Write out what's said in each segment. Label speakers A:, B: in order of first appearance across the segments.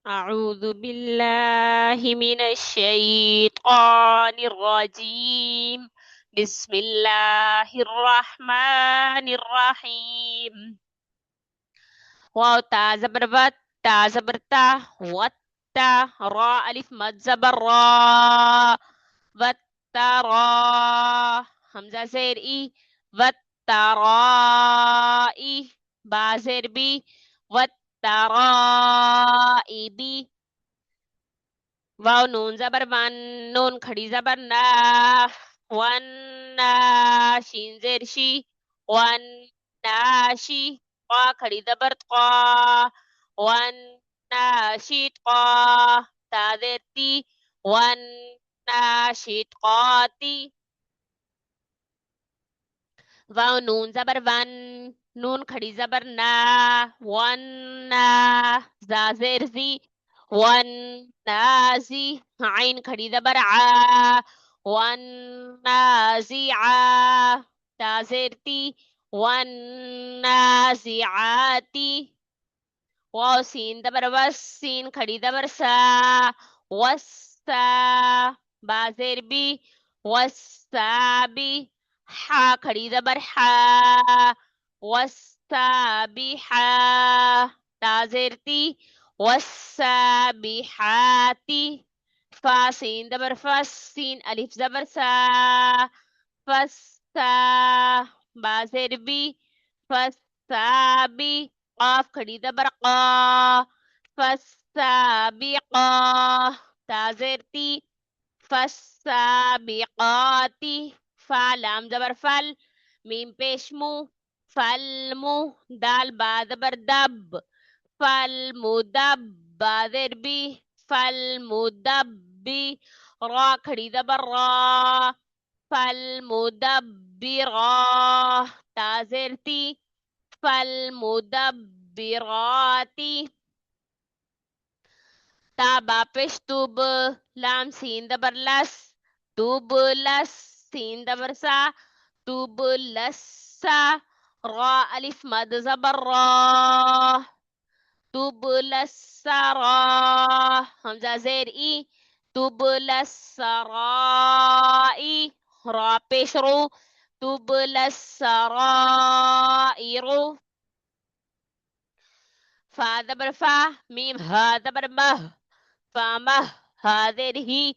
A: أعوذ بالله من الشيطان الرجيم. بسم الله الرحمن الرحيم. واو تا زبر بت تا زبر تا وتا را ألف مد زبر را وترى همزة زير إي وترائي با زير بي وترائب. واو نون زبر ون نون کھڑی زبر نا ون نا شین زیر شی ون ناشی قا کھڑی زبر قا ون ناشید قا تا زیر تی ون ناشید قاتی. واو نون زبر ون نون کھڑی زبر نا ون نا زا زیر زی ون نازی عین کھڑی زبر آ ون نازی آ تا زیر تی ون نازعاتی. واو سین زبر وس سین کھڑی زبر سا وسا با زیر بی وسابی حا کھڑی زبر حا والسابحا تا زیر تی والسابحاتی. فا سین زبر فس سین الف زبر سا فسا با زیر بی فسابی قاف کھڑی زبر قا فسابقا تا زیر تی فالسابقاتی. فا لام زبر فل میم پیش مو فالمو دال با زبر دب فالمدب با زیر بی فالمدبی را کھڑی زبر را فالمدبرا تا زیر تی فالمدبراتی. تا با پیش توب لام سین دبر لس توب لس سین دبر سا توب لسا را الف مد زبر را توب لسرا همزة زیر ای توب لسرائی را پیش رو توب لسرائرو. فا زبر فا میم ها زبر مه فمه ها زیر ہی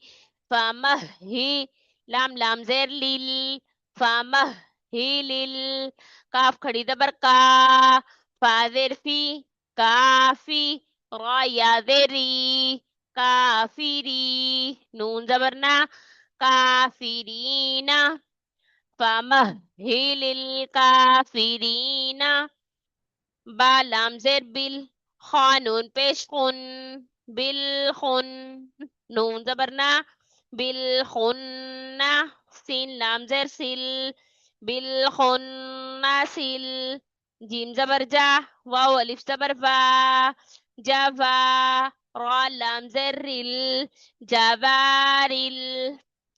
A: فمه ہی لام لام زیر لیل فمه ہی لیل کاف کھڑی زبر کا فا زیر فی کافی را یا زیری کافری نون زبر نا کافرینا فمه ہی للکافرین. با لام زیر بل خانون پیش خون بالخن نون زبرنا بالخن سین لام زیر سل بالخن سل جیم زبر جا واو الف زبر با جوا را لام زیر رل جوارل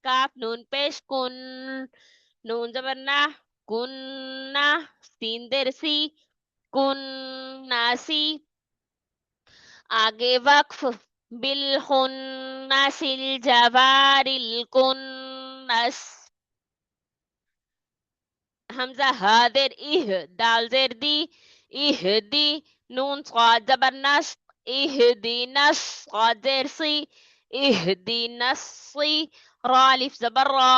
A: کاف نون پیش کن نون زبرنا کن سین در سی کن ناسی. آگے وقف بالخنس الجوار الکنس حمزہ حاضر دال زیر دی دی نون صاد زبر نس دی نس صاد زیر سی دی نصی را الف زبر را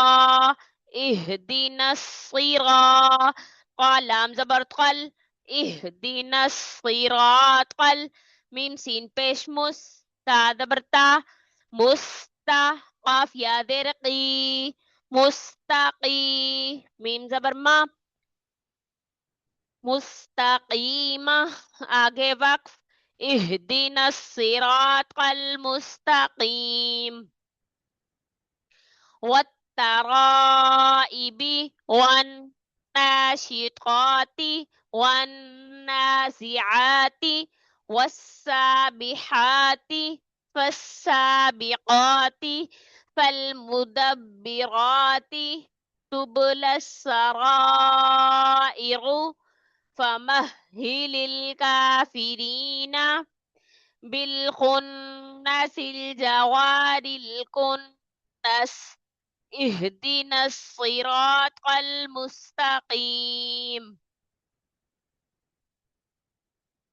A: اهدنا الصراط قال لام زبر قل اهدنا الصراط قل میم سین پیش مس تا زبر تا مستا قاف یا زیر قی مستقی میم زبر ما مستقیمہ آگے وقف اهدنا الصراط المستقیم. والترائب والناشطات والنازعات والسابحات فالسابقات فالمدبرات تبلى السرائر فمهل الكافرين. بالخنس الجوار الكنس اهدنا الصراط المستقيم